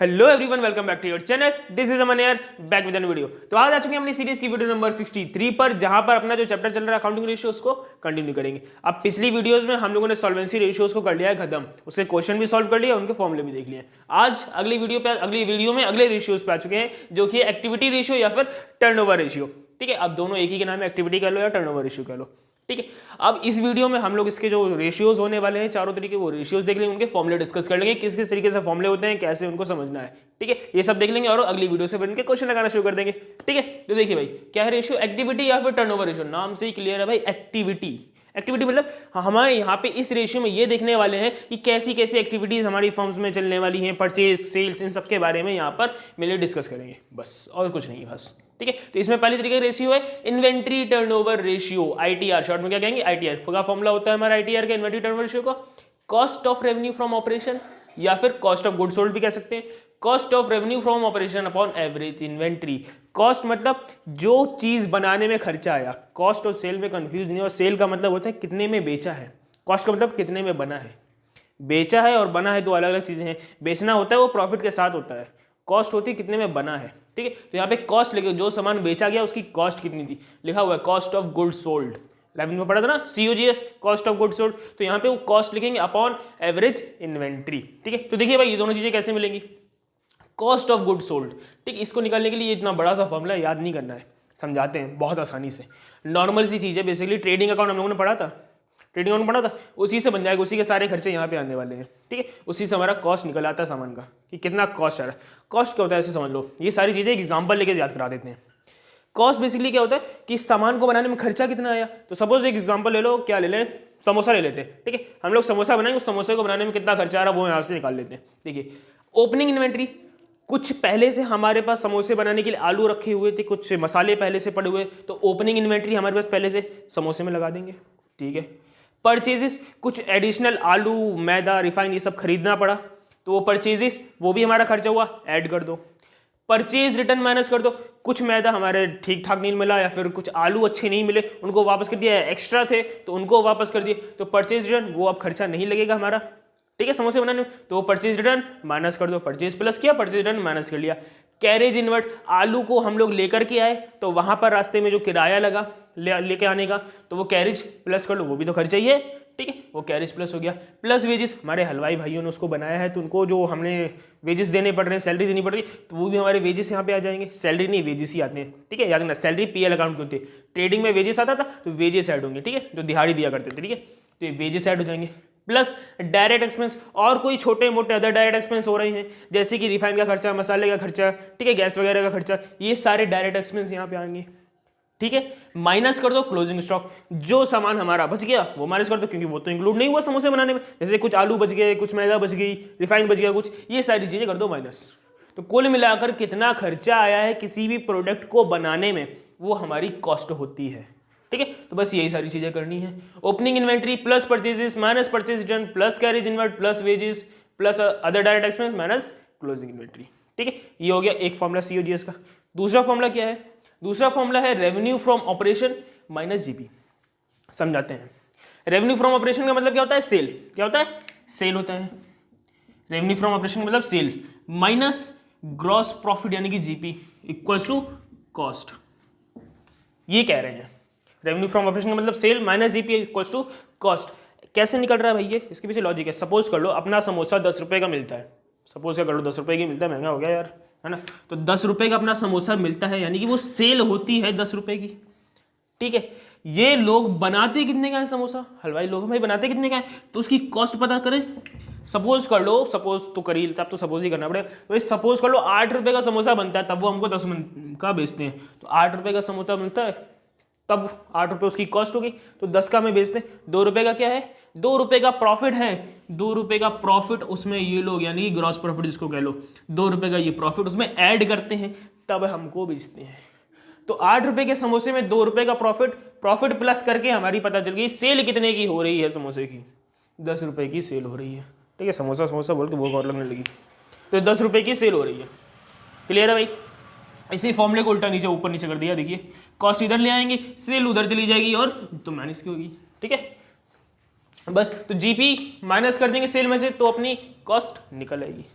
Hello everyone, welcome back to your channel. This is Aman यार, back with N video. तो आज आ चुके हैं अपनी सीरीज की वीडियो नंबर 63 पर, जहां पर अपना जो चैप्टर चल रहा है अकाउंटिंग रेशियोज को कंटिन्यू करेंगे। अब पिछली वीडियोस में हम लोगों ने सॉल्वेंसी रेशियोज को कर लिया है खत्म, उसके क्वेश्चन भी सॉल्व कर लिए, उनके फॉर्मूले भी देख लिए। आज अगली वीडियो में अगले रेशियोज पे आ चुके हैं, जो कि एक्टिविटी रेशियो या फिर टर्नओवर रेशियो। ठीक है, अब दोनों एक ही के नाम है, एक्टिविटी कह लो या टर्नओवर रेशियो कह लो। ठीक है, अब इस वीडियो में हम लोग इसके जो रेशियोज होने वाले हैं चारों तरीके, वो रेशियोज देख लेंगे, उनके फॉर्मूले डिस्कस कर लेंगे, किस किस तरीके से फॉर्मूले होते हैं, कैसे उनको समझना है। ठीक है, ये सब देख लेंगे और अगली वीडियो से फिर इनके क्वेश्चन लगाना शुरू कर देंगे। ठीक है, तो देखिए भाई, क्या है रेशियो, एक्टिविटी या फिर टर्नओवर रेशियो। नाम से ही क्लियर है भाई, एक्टिविटी। एक्टिविटी मतलब हमारे यहाँ पे इस रेशियो में ये देखने वाले हैं कि कैसी कैसी एक्टिविटीज हमारी फर्म्स में चलने वाली हैं, परचेज, सेल्स, इन सब के बारे में यहाँ पर मिलकर डिस्कस करेंगे, बस और कुछ नहीं है बस। ठीक है, तो इसमें पहली तरीके का रेशियो है inventory turnover ratio, ITR. Short में क्या कहेंगे, आईटीआर का फॉर्मूला होता है हमारा आईटीआर का, इन्वेंट्री टर्नओवर रेशियो का। Cost of revenue from operation या फिर कॉस्ट ऑफ गुड्स सोल्ड भी कह सकते हैं। Cost of revenue from operation upon average inventory. Cost मतलब जो चीज बनाने में खर्चा आया। कॉस्ट और सेल में कंफ्यूज नहीं, और सेल का मतलब होता है कितने में बेचा है, कॉस्ट का मतलब कितने में बना है। बेचा है और बना है दो अलग अलग चीजें हैं। बेचना होता है वो प्रॉफिट के साथ होता है, कॉस्ट होती है कितने में बना है। ठीक है, तो यहाँ पे कॉस्ट लिखे, जो सामान बेचा गया उसकी कॉस्ट कितनी थी, लिखा हुआ है कॉस्ट ऑफ गुड्स सोल्ड। 11 में पढ़ा था ना, COGS, cost of goods sold. तो यहाँ पे वो कॉस्ट लिखेंगे अपॉन एवरेज इन्वेंट्री। ठीक है, तो देखिए भाई, ये दोनों चीजें कैसे मिलेंगी, कॉस्ट ऑफ गुड्स सोल्ड। ठीक, इसको निकालने के लिए इतना बड़ा सा फॉर्मूला याद नहीं करना है, समझाते हैं बहुत आसानी से। नॉर्मल सी चीज है, बेसिकली ट्रेडिंग अकाउंट हम लोगों ने पढ़ा था, ट्रेडिंग अकाउंट पढ़ा था, उसी से बन जाएगा, उसी के सारे खर्चे यहाँ पे आने वाले हैं। ठीक है, उसी से हमारा कॉस्ट निकल आता है सामान का, कि कितना कॉस्ट आ रहा है। कॉस्ट क्या होता है ऐसे समझ लो, ये सारी चीजें एक एग्जांपल लेके याद करा देते हैं। कॉस्ट बेसिकली क्या होता है कि सामान को बनाने में खर्चा कितना आया। तो सपोज एक एग्जांपल ले लो, क्या ले लें, समोसा ले लेते हैं। ठीक है, हम लोग समोसा बनाएंगे, उस समोसे को बनाने में कितना खर्चा आ रहा है वो यहाँ से निकाल लेते हैं। देखिए, ओपनिंग इन्वेंट्री, कुछ पहले से हमारे पास समोसे बनाने के लिए आलू रखे हुए थे, कुछ मसाले पहले से पड़े हुए, तो ओपनिंग इन्वेंट्री हमारे पास पहले से समोसे में लगा देंगे। ठीक है, परचेजेस, कुछ एडिशनल आलू, मैदा, रिफाइन, ये सब खरीदना पड़ा, तो वो परचेजेस, वो भी हमारा खर्चा हुआ, ऐड कर दो। परचेज रिटर्न माइनस कर दो, कुछ मैदा हमारे ठीक ठाक नहीं मिला या फिर कुछ आलू अच्छे नहीं मिले, उनको वापस कर दिया, एक्स्ट्रा थे तो उनको वापस कर दिए, तो परचेज रिटर्न, वो अब खर्चा नहीं लगेगा हमारा। ठीक है, समोसे बनाने में, तो परचेज रिटर्न माइनस कर दो, परचेज प्लस किया, परचेज रिटर्न माइनस कर लिया। कैरेज इनवर्ट, आलू को हम लोग लेकर के आए, तो वहां पर रास्ते में जो किराया लगा लेके आने का, तो वो कैरेज प्लस कर लो, वो भी तो खर्चा ही है। ठीक है, वो कैरेज प्लस हो गया। प्लस वेजेस, हमारे हलवाई भाइयों ने उसको बनाया है, तो उनको जो हमने वेजेस देने पड़ रहे हैं, सैलरी देनी पड़ रही है, तो वो भी हमारे वेजेस यहाँ पे आ जाएंगे। सैलरी नहीं, वेजेस ही आते हैं। ठीक है, याद रखना, सैलरी PL अकाउंट की होती है, ट्रेडिंग में वेजेस आता था तो वेजेस ऐड होंगे। ठीक है, जो दिहाड़ी दिया करते थे, ठीक है, तो ये वेजेस ऐड हो जाएंगे। प्लस डायरेक्ट एक्सपेंस, और कोई छोटे मोटे अदर डायरेक्ट एक्सपेंस हो रहे हैं, जैसे कि रिफाइन का खर्चा, मसाले का खर्चा, ठीक है, गैस वगैरह का खर्चा, ये सारे डायरेक्ट एक्सपेंस यहाँ पे आएंगे। ठीक है, माइनस कर दो क्लोजिंग स्टॉक, जो सामान हमारा बच गया वो माइनस कर दो, क्योंकि वो तो इंक्लूड नहीं हुआ समोसे बनाने में, जैसे कुछ आलू बच गए, कुछ मैदा बच गई, रिफाइन बच गया कुछ, ये सारी चीजें कर दो माइनस। तो कुल मिलाकर कितना खर्चा आया है किसी भी प्रोडक्ट को बनाने में, वो हमारी कॉस्ट होती है। ठीक है, तो बस यही सारी चीजें करनी है। Opening inventory plus purchases minus purchase return plus carriage inward plus wages plus other direct expense minus closing inventory. ठीक है, ये हो गया एक फॉर्मूला COGS का। दूसरा फॉर्मूला क्या है, दूसरा फॉर्मूला है revenue from operation minus GP। समझाते हैं, रेवेन्यू फ्रॉम ऑपरेशन का मतलब क्या होता है, सेल। क्या होता है, सेल होता है। रेवेन्यू फ्रॉम ऑपरेशन का मतलब सेल माइनस ग्रॉस प्रॉफिट यानी कि GP इक्वल्स टू कॉस्ट। ये कह रहे हैं, रेवेन्यू फ्रॉम ऑपरेशन का मतलब sale minus GP equals to cost. कैसे निकल रहा है भाई, ये इसके पीछे लॉजिक है। सपोज कर लो अपना समोसा 10 रुपए का मिलता है, सपोज क्या कर लो 10 रुपए की मिलता है, महंगा हो गया यार, है ना, तो 10 रुपए का अपना समोसा मिलता है, यानी कि वो सेल होती है 10 रुपए की। ठीक है, ये लोग बनाते कितने का है समोसा, हलवाई लोग भाई बनाते कितने का है, तो उसकी कॉस्ट पता करें। सपोज कर लो, सपोज तो करी, तब तो सपोज ही करना पड़ेगा, तो सपोज कर लो 8 रुपए का समोसा बनता है, तब वो हमको 10 का बेचते हैं, तो 8 रुपए का समोसा मिलता है, तब 8 रुपए उसकी कॉस्ट होगी, तो 10 का में बेचते हैं। 2 रुपए का क्या है, 2 रुपए का प्रॉफिट है, 2 रुपए का प्रॉफिट उसमें ये लोग यानी कि ग्रॉस प्रॉफिट जिसको कह लो, 2 रुपए का ये प्रॉफिट उसमें ऐड करते हैं, तब हमको बेचते हैं। तो 8 रुपए के समोसे में 2 रुपए का प्रॉफिट प्लस करके हमारी पता चल गई सेल कितने की हो रही है, समोसे की 10 रुपए की सेल हो रही है। ठीक है, समोसा समोसा बोल के वो और लगने लगी, तो 10 रुपए की सेल हो रही है। क्लियर है भाई, इसी फॉर्मूले को उल्टा नीचे ऊपर नीचे कर दिया। देखिए, कॉस्ट इधर ले आएंगे, सेल उधर चली जाएगी और तो माइनस की होगी। ठीक है, बस तो GP माइनस कर देंगे सेल में से, तो अपनी कॉस्ट निकल आएगी।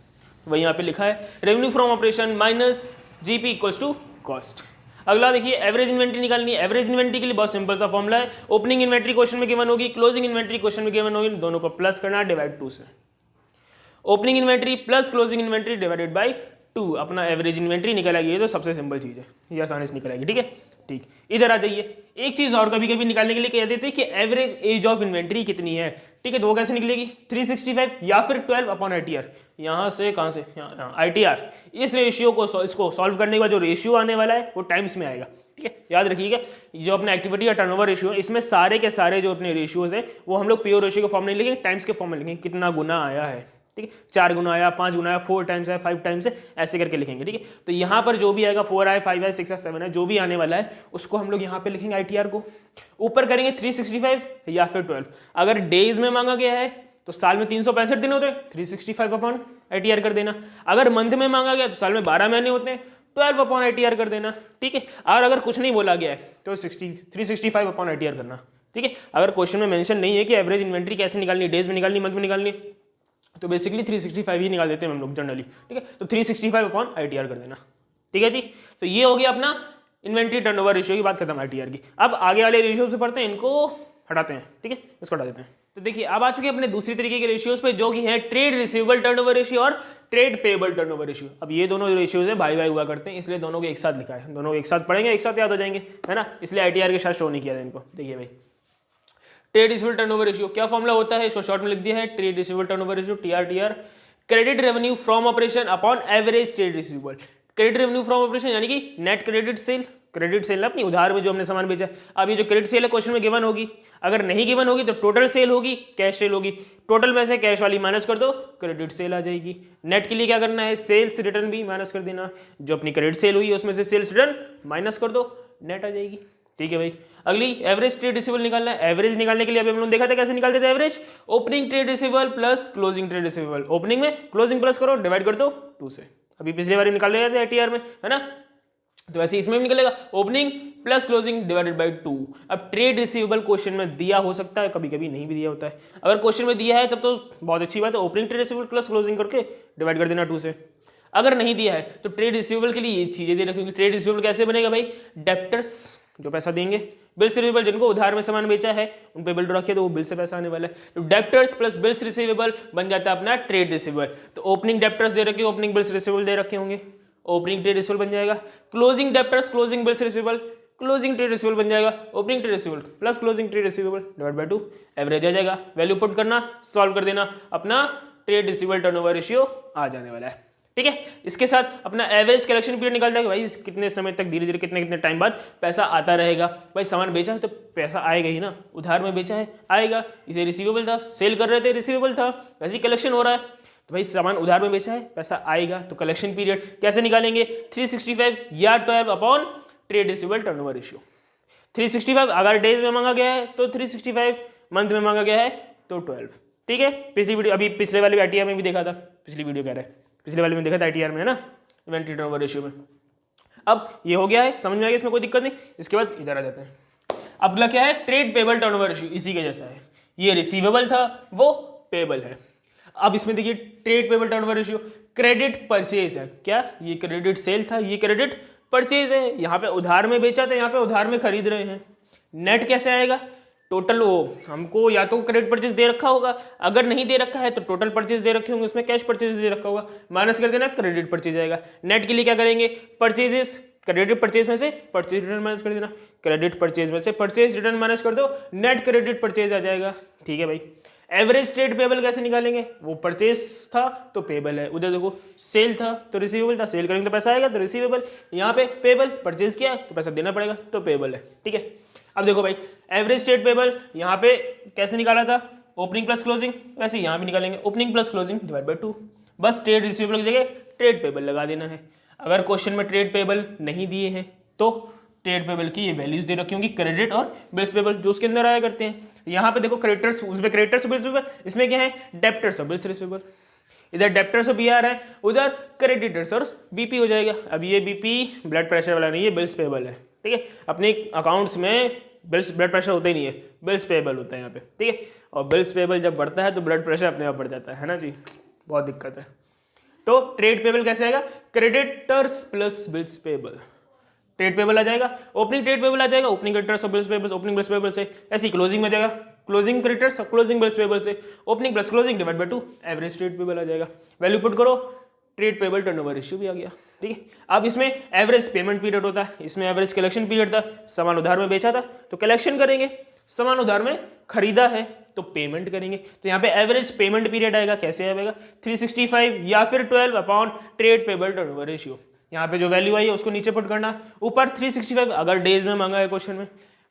वही यहाँ पे लिखा है, revenue from operation minus GP equals to cost. अगला देखिए एवरेज इन्वेंट्री निकालनी है। एवरेज इन्वेंट्री के लिए बहुत सिंपल सा फॉर्मूला है, ओपनिंग इन्वेंट्री क्वेश्चन में गिवन होगी, क्लोजिंग इन्वेंट्री क्वेश्चन में गिवन होगी, दोनों को प्लस करना डिवाइड 2 से। Opening inventory plus closing inventory divided by 2, अपना एवरेज इन्वेंट्री निकल आएगी। ये तो सबसे सिंपल चीज है, ये आसानी से निकल आएगी। ठीक है, ठीक, इधर आ जाइए। एक चीज और कभी कभी निकालने के लिए कह देते हैं कि एवरेज एज ऑफ इन्वेंट्री कितनी है। ठीक है, तो वो कैसे निकलेगी, 365 या फिर 12 अपॉन ITR। यहाँ से कहाँ से, यहाँ ITR। इस रेशियो को इसको सॉल्व करने के बाद जो रेशियो आने वाला है वो टाइम्स में आएगा। ठीक है, याद रखिएगा जो अपना एक्टिविटी या टर्नओवर रेशियो है, इसमें सारे के सारे जो अपने रेशियोज है वो हम लोग प्योर रेशियो के फॉर्म नहीं लिखेंगे, टाइम्स के फॉर्म में लिखेंगे। कितना गुना आया है, ठीक है, 4 गुना आया, 5 गुना आया, 4 टाइम्स आया, 5 टाइम्स है, ऐसे करके लिखेंगे। ठीक है, तो यहाँ पर जो भी आएगा 4 आए, 5 आए, 6 आए, 7 है, जो भी आने वाला है उसको हम लोग यहाँ पे लिखेंगे ITR को। ऊपर करेंगे 365 या फिर 12। अगर डेज में मांगा गया है तो साल में 365 दिन होते हैं, 365 अपॉन ITR कर देना। अगर मंथ में मांगा गया तो साल में 12 महीने होते हैं, 12 अपॉन ITR कर देना। ठीक है, और अगर कुछ नहीं बोला गया है तो 365 अपॉन ITR करना। ठीक है, अगर क्वेश्चन में मेंशन नहीं है कि एवरेज इन्वेंट्री कैसे निकालनी, डेज में निकालनी, मंथ में निकालनी, तो बेसिकली 365 ही निकाल देते हैं हम लोग जनरली। ठीक है, तो 365 अपॉन ITR कर देना। ठीक है जी, तो ये हो गया अपना इन्वेंट्री टर्नओवर रेशियो की बात खत्म ITR की। अब आगे वाले रेशियो से पढ़ते हैं, इनको हटाते हैं। ठीक है, इसको हटा देते हैं। तो देखिए अब आ चुके हैं अपने दूसरी तरीके के रेशियोज पे, जो कि है ट्रेड रिसीवेबल टर्नओवर रेशियो और ट्रेड पेएबल टर्नओवर रेशियो। अब ये दोनों रेशियोज है भाई भाई हुआ करते हैं, इसलिए दोनों को एक साथ लिखा है, दोनों को एक साथ पढ़ेंगे, एक साथ याद हो जाएंगे, है ना, इसलिए ITR के साथ शो नहीं किया था इनको। देखिए भाई, ट्रेड रिसीवेबल टर्नओवर रेशियो क्या फॉर्मूला होता है, इसको शॉर्ट में लिख दिया है, trade receivable turnover ratio TR, credit revenue from operation upon average trade receivable. Credit revenue from operation यानी कि net credit sale, credit sale अपनी उधार में जो हमने सामान बेचा। अब ये जो क्रेडिट सेल है क्वेश्चन में गिवन होगी, अगर नहीं गिवन होगी तो टोटल सेल होगी, कैश सेल होगी। टोटल में से कैश वाली माइनस कर दो, क्रेडिट सेल आ जाएगी। नेट के लिए क्या करना है, सेल्स रिटर्न भी माइनस कर देना, जो अपनी क्रेडिट सेल हुई उसमें से सेल्स रिटर्न माइनस कर दो, नेट आ जाएगी। ठीक है भाई, अगली एवरेज ट्रेड रिसीवेबल निकालना है। एवरेज निकालने के लिए अभी हम लोगों ने देखा था कैसे निकालते थे average, opening trade receivable plus closing trade receivable. Opening में क्लोजिंग प्लस करो, डिवाइड कर दो 2 से। अभी पिछले बार निकाल लिया था ITR में, है ना, तो वैसे इसमें भी निकलेगा opening plus closing divided by 2। अब ट्रेड रिसीवेबल क्वेश्चन में दिया हो सकता है, कभी कभी नहीं भी दिया होता है। अगर क्वेश्चन में दिया है तब तो बहुत अच्छी बात है, opening trade receivable plus closing करके डिवाइड कर देना 2 से। अगर नहीं दिया है तो ट्रेड रिसीवेबल के लिए ये चीजें दे रखी होंगी। ट्रेड रिसीवेबल कैसे बनेगा भाई, डेप्टर्स जो पैसा देंगे, बिल्स रिसीवेबल जिनको उधार में सामान बेचा है उन पे बिल रखे तो वो बिल से पैसा आने वाला है, तो डेप्टर्स प्लस बिल्स रिसीवेबल बन जाता है अपना ट्रेड रिसीवेबल। तो ओपनिंग डेप्टर्स दे रखे, ओपनिंग बिल्स रिसीवेबल दे रखे होंगे, ओपनिंग ट्रेड रिसीवेबल बन जाएगा। Closing debtors closing bills receivable, closing trade receivable बन जाएगा, opening trade receivable plus closing trade receivable divide by 2, average आ जाएगा। वैल्यू पुट करना, सॉल्व कर देना, अपना ट्रेड रिसीवेबल टर्नओवर रेशियो आ जाने वाला है। ठीक है, इसके साथ अपना एवरेज कलेक्शन पीरियड निकालना है कि भाई कितने समय तक धीरे धीरे कितने कितने टाइम बाद पैसा आता रहेगा। भाई सामान बेचा है तो पैसा आएगा ही ना, उधार में बेचा है आएगा, इसे रिसीवेबल था, सेल कर रहे थे रिसीवेबल था, वैसे ही कलेक्शन हो रहा है, तो भाई सामान उधार में बेचा है पैसा आएगा। तो कलेक्शन पीरियड कैसे निकालेंगे, 365 या 12 upon trade receivable turnover ratio. 365 अगर डेज में मांगा गया है तो 365, मंथ में मांगा गया है तो 12। ठीक है, पिछली वीडियो अभी पिछले वाले ITR में भी देखा था, पिछली वीडियो कह रहा है, पिछले वाले में देखा था ITR में, है ना, इन्वेंट्री टर्नओवर रेशियो में। अब ये हो गया है, समझ में आ गया, इसमें कोई दिक्कत नहीं। इसके बाद इधर आ जाते हैं, अब अगला क्या है, ट्रेड पेबल टर्नओवर रेशियो, इसी के जैसा है, ये रिसीवेबल था वो पेबल है। अब इसमें देखिए trade payable turnover ratio, credit purchase है, क्या ये क्रेडिट सेल था, ये क्रेडिट परचेज है, यहाँ पे उधार में बेचा था, यहाँ पे उधार में खरीद रहे हैं। नेट कैसे आएगा, टोटल वो हमको या तो क्रेडिट परचेज दे रखा होगा, अगर नहीं दे रखा है तो टोटल परचेज दे रखे होंगे, उसमें कैश परचेज दे रखा होगा, माइनस कर देना, क्रेडिट परचेज आएगा। नेट के लिए क्या करेंगे, परचेजेस, क्रेडिट परचेज में से परचेज रिटर्न माइनस कर देना, क्रेडिट परचेज में से परचेज रिटर्न माइनस कर दो, नेट क्रेडिट परचेज आ जाएगा। ठीक है भाई, एवरेज ट्रेड पेबल कैसे निकालेंगे, वो परचेज था तो पेबल है, उधर देखो सेल था तो रिसीवेबल था, सेल करेंगे तो पैसा आएगा तो रिसीवेबल, यहाँ पे पेबल, परचेज किया तो पैसा देना पड़ेगा तो पेबल है। ठीक है, अब देखो भाई एवरेज ट्रेड पेबल यहाँ पे कैसे निकाला था, ओपनिंग प्लस क्लोजिंग, वैसे यहाँ भी निकालेंगे opening plus closing divide by 2, बस ट्रेड रिसीवेबल की जगह ट्रेड पेबल लगा देना है। अगर क्वेश्चन में ट्रेड पेबल नहीं दिए हैं तो ट्रेड पेबल की ये वैल्यूज दे रखी होंगी, क्रेडिट और बिल्स पेबल जो उसके अंदर आया करते हैं। यहाँ पे देखो क्रेडिटर्स, उसमें क्रेडिटर्स बिल्स पेबल, इसमें क्या है डेप्टर्स और बिल्स रिसीवेबल, इधर डेप्टर्स और BR है, उधर क्रेडिटर्स और BP हो जाएगा। अब ये BP ब्लड प्रेशर वाला नहीं है, बिल्स पेबल है। ठीक है, अपने अकाउंट्स में बिल्स ब्लड प्रेशर होता ही नहीं है, बिल्स पेबल होता है यहाँ पे। ठीक है, और बिल्स पेबल जब बढ़ता है तो ब्लड प्रेशर अपने आप बढ़ जाता है ना जी, बहुत दिक्कत है। तो ट्रेड पेबल कैसे आएगा, creditors plus bills payable, trade payable आ जाएगा, ओपनिंग ट्रेड पेबल आ जाएगा, ओपनिंग क्रेडिटर्स और bills payable, opening bills payable से, ऐसे क्लोजिंग में जाएगा, closing creditors closing bills payable से, opening plus closing divide by 2 average trade payable आ जाएगा। वैल्यू पुट करो, ट्रेड पेबल टर्नओवर रेशियो भी आ गया। ठीक है, अब इसमें एवरेज पेमेंट पीरियड होता है, इसमें एवरेज कलेक्शन पीरियड था, सामान उधार में बेचा था तो कलेक्शन करेंगे, सामान उधार में खरीदा है तो पेमेंट करेंगे। तो यहाँ पे एवरेज पेमेंट पीरियड आएगा, कैसे आएगा 365 या फिर 12 upon trade payable turnover ratio. यहाँ पे जो वैल्यू आई है उसको नीचे पुट करना, ऊपर 365, अगर डेज में मांगा है क्वेश्चन में,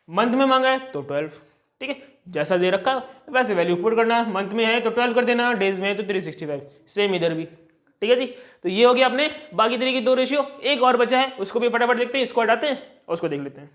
मंथ में मांगा है तो 12। ठीक है, जैसा दे रखा वैसे वैल्यू पुट करना, मंथ में है तो 12 कर देना, डेज में है तो 365, सेम इधर भी। ठीक है जी, तो ये हो गया अपने बाकी तरीके 2 रेशियो। एक और बचा है, उसको भी फटाफट देखते हैं, इसको हटाते हैं और उसको देख लेते हैं।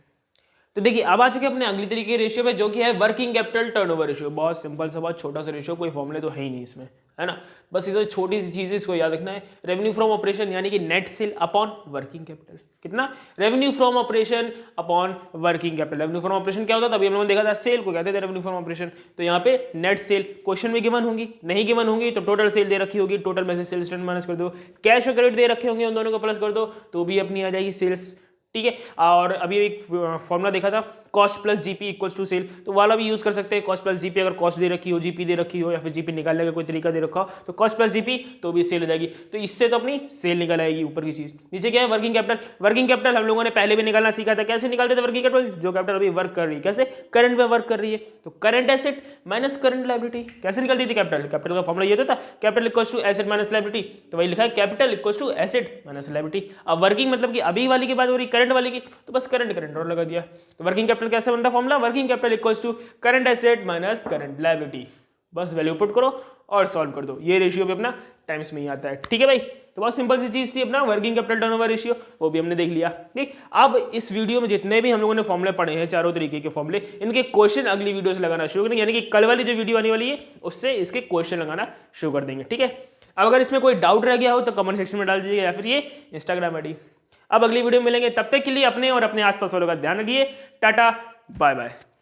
तो देखिए अब आ चुके अपने अगली तरीके रेशियो पे, जो कि है वर्किंग कैपिटल टर्नओवर रेशियो। बहुत सिंपल सा, बहुत छोटा सा रेशियो, कोई फॉर्मूले तो है ही नहीं इसमें, है ना, बस इस छोटी सी चीज इसको याद रखना है। रेवेन्यू फ्रॉम ऑपरेशन यानी कि net sale upon working capital, कितना, revenue from operation upon working capital. Revenue from operation क्या होता था, अभी हम लोगों ने देखा था, सेल को कहते थे रेवेन्यू फ्रॉम ऑपरेशन। तो यहाँ पे नेट सेल क्वेश्चन में गिवन होंगी, नहीं गिवन होंगी तो टोटल सेल दे रखी होगी, टोटल में से सेल्स रिटर्न माइनस कर दो, कैश और क्रेडिट दे रखे होंगे, उन दोनों को प्लस कर दो तो भी अपनी आ जाएगी सेल्स। ठीक है, और अभी एक फॉर्मूला देखा था, cost plus GP equals to sale, तो वाला भी यूज कर सकते हैं। कॉस्ट प्लस जीपी, अगर कॉस्ट दे रखी हो, जीपी दे रखी हो, या फिर जीपी निकालने का कोई तरीका दे रखा हो तो कॉस्ट प्लस जीपी तो भी सेल हो जाएगी। तो इससे तो अपनी सेल निकल आएगी ऊपर की चीज। नीचे क्या है, वर्किंग कैपिटल। वर्किंग कैपिटल हम लोगों ने पहले भी निकालना सीखा था, कैसे निकालते थे वर्किंग कैपिटल, जो कैपिटल अभी वर्क कर रही है, कैसे, करंट में वर्क कर रही है, तो current asset minus current liability. कैसे निकलती थी कैपिटल, कैपिटल का फॉर्मूला ये होता था, capital equals to asset minus liability, तो वही लिखा है capital equals to asset minus liability. अब वर्किंग मतलब कि अभी वाली की बात हो रही, करंट वाली की, तो बस करंट करंट और लगा दिया। तो वर्किंग कैपिटल कैसे बनता है formula, working capital equals to current asset minus current liability. बस वैल्यू पुट करो और सॉल्व कर दो, ये रेशियो भी अपना टाइम्स में ही आता है। ठीक है भाई, तो बहुत सिंपल सी चीज थी अपना वर्किंग कैपिटल टर्नओवर रेशियो, वो भी हमने देख लिया। ठीक, अब इस वीडियो में जितने भी हम लोगों ने फॉर्मूले पढ़े हैं, चारों तरीके के फॉर्मूले, इनके क्वेश्चन अगली वीडियो से लगाना शुरू करेंगे, यानी कि कल वाली जो वीडियो आने वाली है उससे इसके क्वेश्चन लगाना शुरू कर देंगे। ठीक है, अब अगर इसमें कोई डाउट रह गया हो तो कमेंट सेक्शन में डाल दीजिएगा, या फिर ये इंस्टाग्राम आईडी। अब अगली वीडियो में मिलेंगे, तब तक के लिए अपने और अपने आसपास वालों का ध्यान रखिए। Tata bye bye.